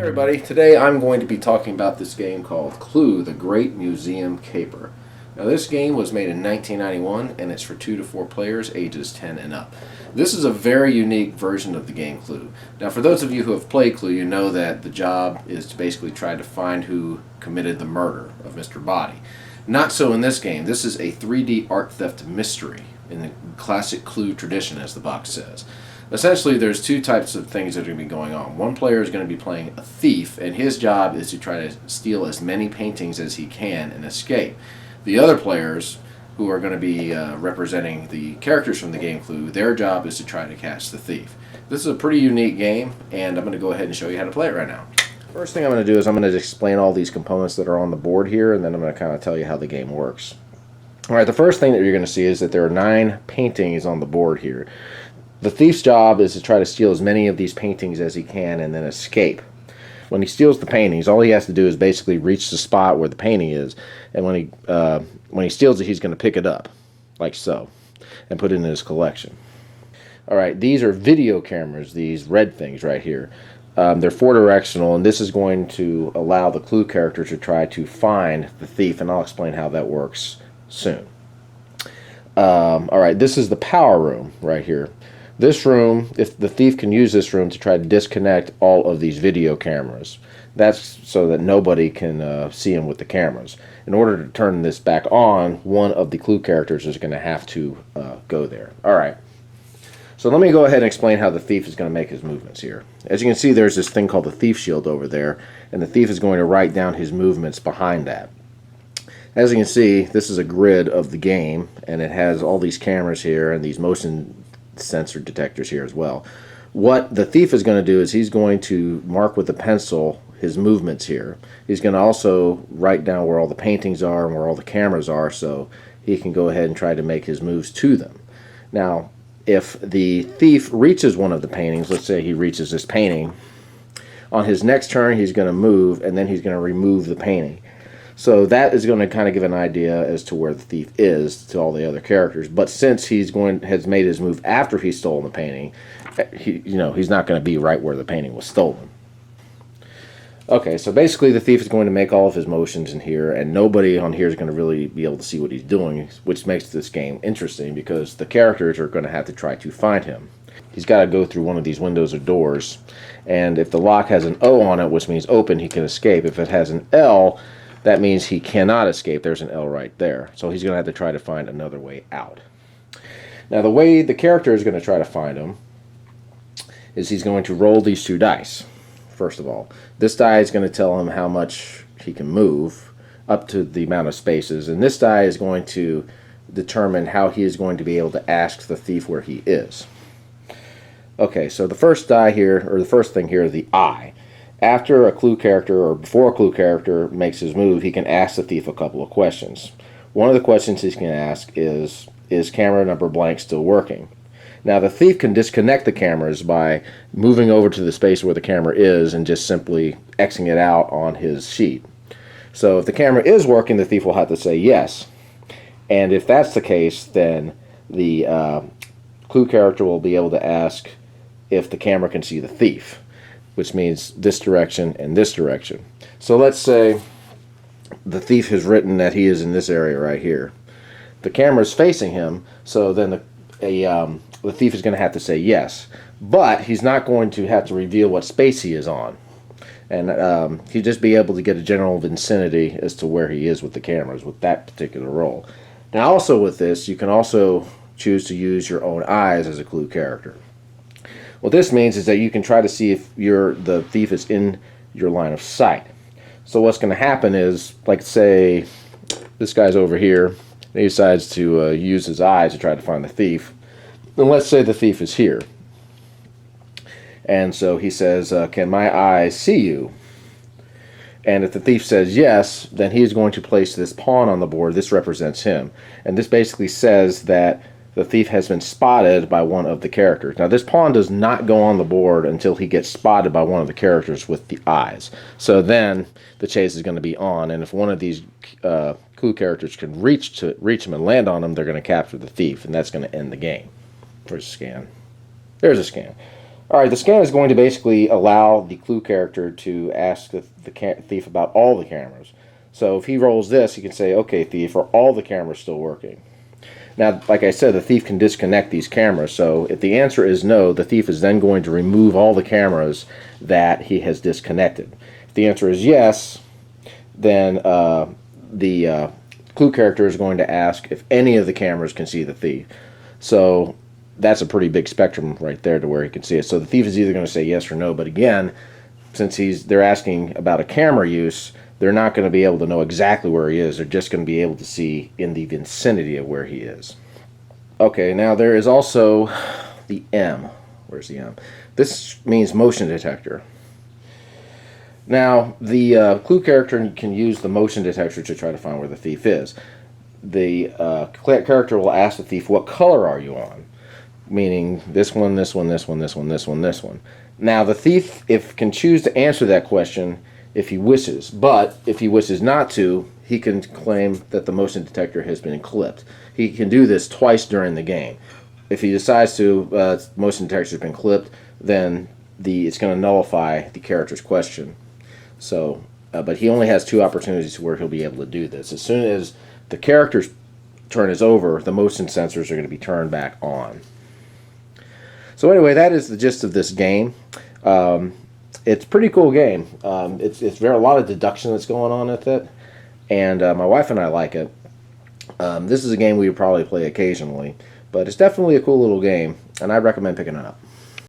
Everybody, today I'm going to be talking about this game called Clue, the Great Museum Caper. Now this game was made in 1991 and it's for 2 to 4 players ages 10 and up. This is a very unique version of the game Clue. Now for those of you who have played Clue, you know that the job is to basically try to find who committed the murder of Mr. Body. Not so in this game. This is a 3D art theft mystery in the classic Clue tradition, as the box says. Essentially, there's two types of things that are going to be going on. One player is going to be playing a thief, and his job is to try to steal as many paintings as he can and escape. The other players, who are going to be representing the characters from the game Clue, their job is to try to catch the thief. This is a pretty unique game, and I'm going to go ahead and show you how to play it right now. First thing I'm going to do is I'm going to explain all these components that are on the board here, and then I'm going to kind of tell you how the game works. Alright, the first thing that you're going to see is that there are 9 paintings on the board here. The thief's job is to try to steal as many of these paintings as he can and then escape. When he steals the paintings, all he has to do is basically reach the spot where the painting is, and when he steals it, he's going to pick it up, like so, and put it in his collection. Alright, these are video cameras, these red things right here. They're 4-directional, and this is going to allow the Clue character to try to find the thief, and I'll explain how that works soon. Alright, this is the power room right here. This room, if the thief can use this room to try to disconnect all of these video cameras. That's so that nobody can see him with the cameras. In order to turn this back on, one of the Clue characters is going to have to go there. Alright, so let me go ahead and explain how the thief is going to make his movements here. As you can see, there's this thing called the thief shield over there, and the thief is going to write down his movements behind that. As you can see, this is a grid of the game, and it has all these cameras here and these motion sensor detectors here as well. What the thief is going to do is he's going to mark with a pencil his movements here. He's going to also write down where all the paintings are and where all the cameras are, so he can go ahead and try to make his moves to them. Now, if the thief reaches one of the paintings, let's say he reaches this painting, on his next turn he's going to move, and then he's going to remove the painting. So that is going to kind of give an idea as to where the thief is to all the other characters. But since has made his move after he's stolen the painting, he's not going to be right where the painting was stolen. Okay, so basically the thief is going to make all of his motions in here, and nobody on here is going to really be able to see what he's doing, which makes this game interesting because the characters are going to have to try to find him. He's got to go through one of these windows or doors, and if the lock has an O on it, which means open, he can escape. If it has an L, that means he cannot escape. There's an L right there. So he's going to have to try to find another way out. Now the way the character is going to try to find him is he's going to roll these 2 dice. First of all, this die is going to tell him how much he can move up to the amount of spaces, and this die is going to determine how he is going to be able to ask the thief where he is. Okay, so the first die here, or the first thing here, is the eye. After a Clue character, or before a Clue character makes his move, he can ask the thief a couple of questions. One of the questions he can ask is camera number blank still working? Now the thief can disconnect the cameras by moving over to the space where the camera is and just simply Xing it out on his sheet. So if the camera is working, the thief will have to say yes. And if that's the case, then the Clue character will be able to ask if the camera can see the thief, which means this direction and this direction. So let's say the thief has written that he is in this area right here. The camera is facing him, so then the thief is going to have to say yes. But he's not going to have to reveal what space he is on. And he'll just be able to get a general vicinity as to where he is with the cameras with that particular roll. Now also with this, you can also choose to use your own eyes as a Clue character. What this means is that you can try to see if the thief is in your line of sight. So what's going to happen is, like say, this guy's over here, and he decides to use his eyes to try to find the thief. And let's say the thief is here. And so he says, can my eyes see you? And if the thief says yes, then he's going to place this pawn on the board. This represents him. And this basically says that the thief has been spotted by one of the characters. Now this pawn does not go on the board until he gets spotted by one of the characters with the eyes. So then the chase is going to be on, and if one of these Clue characters can reach him and land on him, they're going to capture the thief, and that's going to end the game. Where's a scan? There's a scan. All right, the scan is going to basically allow the clue character to ask the thief about all the cameras. So if he rolls this, he can say, okay, thief, are all the cameras still working? Now, like I said, the thief can disconnect these cameras. So if the answer is no, the thief is then going to remove all the cameras that he has disconnected. If the answer is yes, then the clue character is going to ask if any of the cameras can see the thief. So that's a pretty big spectrum right there to where he can see it. So the thief is either going to say yes or no. But again, since they're asking about a camera use, they're not going to be able to know exactly where he is. They're just going to be able to see in the vicinity of where he is. Okay, now there is also the M. Where's the M? This means motion detector. Now, the clue character can use the motion detector to try to find where the thief is. The character will ask the thief, what color are you on? Meaning this one, this one, this one, this one, this one, this one. Now, the thief can choose to answer that question if he wishes, but if he wishes not to, he can claim that the motion detector has been clipped. He can do this twice during the game. If he decides to, motion detector has been clipped, then it's going to nullify the character's question. So, but he only has 2 opportunities where he'll be able to do this. As soon as the character's turn is over, the motion sensors are going to be turned back on. So anyway, that is the gist of this game. It's a pretty cool game. It's a lot of deduction that's going on with it, and my wife and I like it. This is a game we would probably play occasionally, but it's definitely a cool little game, and I'd recommend picking it up.